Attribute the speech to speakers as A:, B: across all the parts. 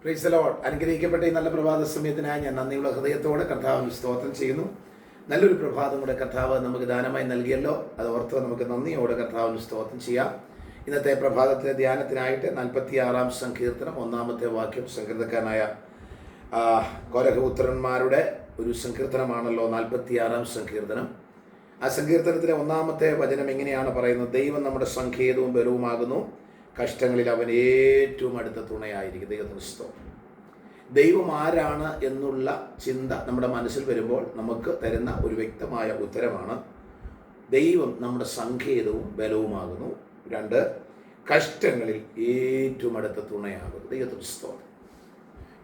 A: Praise the Lord. അനുഗ്രഹിക്കപ്പെട്ട ഈ നല്ല പ്രഭാത സമയത്തിനായി ഞാൻ നന്ദിയുള്ള ഹൃദയത്തോടെ കർത്താവിന് സ്തോത്രം ചെയ്യുന്നു. നല്ലൊരു പ്രഭാതം കൂടെ കർത്താവ് നമുക്ക് ദാനമായി നൽകിയല്ലോ. അത് ഓർത്ത് നമുക്ക് നന്ദിയോടെ കർത്താവിന് സ്തോത്രം ചെയ്യാം. ഇന്നത്തെ പ്രഭാതത്തിലെ ധ്യാനത്തിനായിട്ട് 46-ാം സങ്കീർത്തനം 1-ാമത്തെ വാക്യം, സങ്കീർത്തക്കാരനായ കോരഹപുത്രന്മാരുടെ ഒരു സങ്കീർത്തനമാണല്ലോ 46-ാം സങ്കീർത്തനം. ആ സങ്കീർത്തനത്തിലെ 1-ാമത്തെ വചനം എങ്ങനെയാണ് പറയുന്നത്? ദൈവം നമ്മുടെ സങ്കേതവും ബലവുമാകുന്നു, കഷ്ടങ്ങളിൽ അവൻ ഏറ്റവും അടുത്ത തുണയായിരിക്കും. ദൈവത്തിന് സ്തോത്രം. ദൈവം ആരാണ് എന്നുള്ള ചിന്ത നമ്മുടെ മനസ്സിൽ വരുമ്പോൾ നമുക്ക് തരുന്ന ഒരു വ്യക്തമായ ഉത്തരമാണ് ദൈവം നമ്മുടെ സങ്കേതവും ബലവുമാകുന്നു. 2, കഷ്ടങ്ങളിൽ ഏറ്റവും അടുത്ത തുണയാകുന്നു. ദൈവത്തിന് സ്തോത്രം.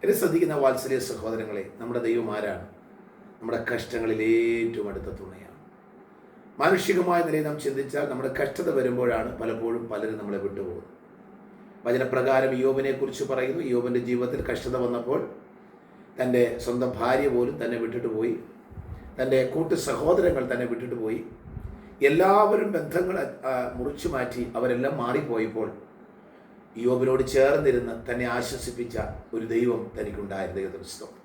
A: എന്നെ ശ്രദ്ധിക്കുന്ന വാത്സല്യ സഹോദരങ്ങളെ, നമ്മുടെ ദൈവം ആരാണ്? നമ്മുടെ കഷ്ടങ്ങളിൽ ഏറ്റവും അടുത്ത തുണയാണ്. മാനുഷികമായ നിലയിൽ നാം ചിന്തിച്ചാൽ നമ്മുടെ കഷ്ടത വരുമ്പോഴാണ് പലപ്പോഴും പലരും നമ്മളെ വിട്ടുപോകുന്നത്. വചനപ്രകാരം യോബിനെ കുറിച്ച് പറയുന്നു. യോബിൻ്റെ ജീവിതത്തിൽ കഷ്ടത വന്നപ്പോൾ തൻ്റെ സ്വന്തം ഭാര്യ പോലും തന്നെ വിട്ടിട്ട് പോയി, തൻ്റെ കൂട്ടു സഹോദരങ്ങൾ തന്നെ വിട്ടിട്ട് പോയി, എല്ലാവരും ബന്ധങ്ങൾ മുറിച്ചു മാറ്റി അവരെല്ലാം മാറിപ്പോയപ്പോൾ യോബിനോട് ചേർന്നിരുന്ന് തന്നെ ആശ്വസിപ്പിച്ച ഒരു ദൈവം തനിക്കുണ്ടായിരുന്നു. ദൈവത്തിന് സ്തോത്രം.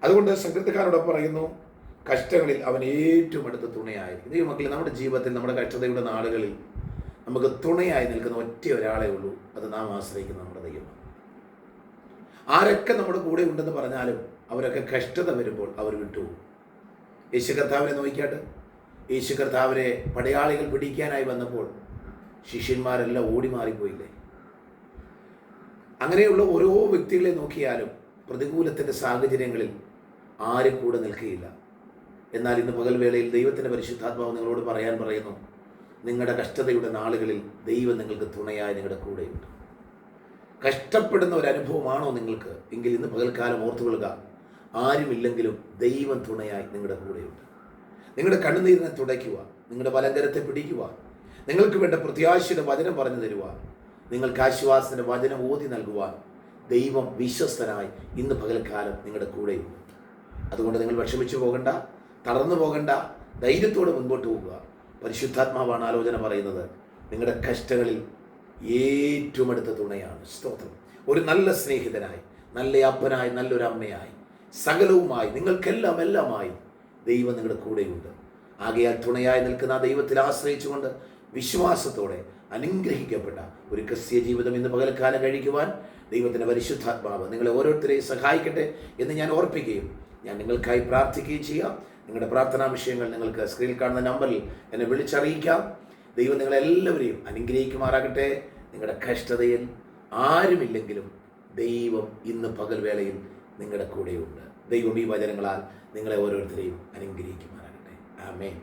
A: അതുകൊണ്ട് സങ്കീർത്തക്കാരോട് പറയുന്നു, കഷ്ടങ്ങളിൽ അവൻ ഏറ്റവും അടുത്ത തുണയായിരിക്കും. ദൈവമക്കളെ, നമ്മുടെ ജീവിതത്തിൽ നമ്മുടെ കഷ്ടതയുടെ നാളുകളിൽ നമുക്ക് തുണയായി നിൽക്കുന്ന ഒറ്റ ഒരാളെ ഉള്ളൂ. അത് നാം ആശ്രയിക്കുന്ന നമ്മുടെ ദൈവമാണ്. ആരൊക്കെ നമ്മുടെ കൂടെ ഉണ്ടെന്ന് പറഞ്ഞാലും അവരൊക്കെ കഷ്ടത വരുമ്പോൾ അവർ വിട്ടുപോകും. യേശു കർത്താവിനെ നോക്കിയാട്ട്, യേശു കർത്താവിനെ പടയാളികൾ പിടിക്കാനായി വന്നപ്പോൾ ശിഷ്യന്മാരെല്ലാം ഓടി മാറിപ്പോയില്ലേ? അങ്ങനെയുള്ള ഓരോ വ്യക്തികളെ നോക്കിയാലും പ്രതികൂലത്തിൻ്റെ സാഹചര്യങ്ങളിൽ ആരും കൂടെ നിൽക്കുകയില്ല. എന്നാൽ ഇന്ന് പകൽവേളയിൽ ദൈവത്തിൻ്റെ പരിശുദ്ധാത്മാവ് നിങ്ങളോട് പറയുന്നു, നിങ്ങളുടെ കഷ്ടതയുടെ നാളുകളിൽ ദൈവം നിങ്ങൾക്ക് തുണയായി നിങ്ങളുടെ കൂടെയുണ്ട്. കഷ്ടപ്പെടുന്ന ഒരു അനുഭവമാണോ നിങ്ങൾക്ക് എങ്കിൽ ഇന്ന് പകൽക്കാലം ഓർത്തുകൊള്ളുക, ആരുമില്ലെങ്കിലും ദൈവം തുണയായി നിങ്ങളുടെ കൂടെയുണ്ട്. നിങ്ങളുടെ കണ്ണുനീരിനെ തുടയ്ക്കുക, നിങ്ങളുടെ വലങ്കരത്തെ പിടിക്കുക, നിങ്ങൾക്ക് വേണ്ട പ്രത്യാശയുടെ വചനം പറഞ്ഞു തരുക, നിങ്ങൾക്ക് ആശ്വാസത്തിൻ്റെ വചനം ഓതി നൽകുവാൻ ദൈവം വിശ്വസ്തനായി ഇന്ന് പകൽക്കാലം നിങ്ങളുടെ കൂടെയുണ്ട്. അതുകൊണ്ട് നിങ്ങൾ വിഷമിച്ചു പോകണ്ട, തളർന്നു പോകണ്ട, ധൈര്യത്തോടെ മുൻപോട്ട് പോകുക. പരിശുദ്ധാത്മാവാണ് ആലോചന പറയുന്നത്. നിങ്ങളുടെ കഷ്ടങ്ങളിൽ ഏറ്റവും അടുത്ത തുണയാണ്. സ്തോത്രം. ഒരു നല്ല സ്നേഹിതനായി, നല്ല അപ്പനായി, നല്ലൊരു അമ്മയായി, സകലവുമായി, നിങ്ങൾക്കെല്ലാമായി ദൈവം നിങ്ങളുടെ കൂടെയുണ്ട്. ആകയാൽ തുണയായി നിൽക്കുന്ന ആ ദൈവത്തിൽ ആശ്രയിച്ചുകൊണ്ട് വിശ്വാസത്തോടെ അനുഗ്രഹിക്കപ്പെട്ട ഒരു ക്രിസ്തീയ ജീവിതം ഇന്ന് പകൽക്കാലം കഴിക്കുവാൻ ദൈവത്തിൻ്റെ പരിശുദ്ധാത്മാവ് നിങ്ങളെ ഓരോരുത്തരെയും സഹായിക്കട്ടെ എന്ന് ഞാൻ ഓർപ്പിക്കുകയും ഞാൻ നിങ്ങൾക്കായി പ്രാർത്ഥിക്കുകയും ചെയ്യാം. നിങ്ങളുടെ പ്രാർത്ഥനാ വിഷയങ്ങൾ നിങ്ങൾക്ക് സ്ക്രീനിൽ കാണുന്ന നമ്പറിൽ എന്നെ വിളിച്ചറിയിക്കാം. ദൈവം നിങ്ങളെല്ലാവരെയും അനുഗ്രഹിക്കുമാറാകട്ടെ. നിങ്ങളുടെ കഷ്ടതയിൽ ആരുമില്ലെങ്കിലും ദൈവം ഇന്ന് പകൽവേളയിൽ നിങ്ങളുടെ കൂടെയുണ്ട്. ദൈവം ഈ വചനങ്ങളാൽ നിങ്ങളെ ഓരോരുത്തരെയും അനുഗ്രഹിക്കുമാറാകട്ടെ. ആമേൻ.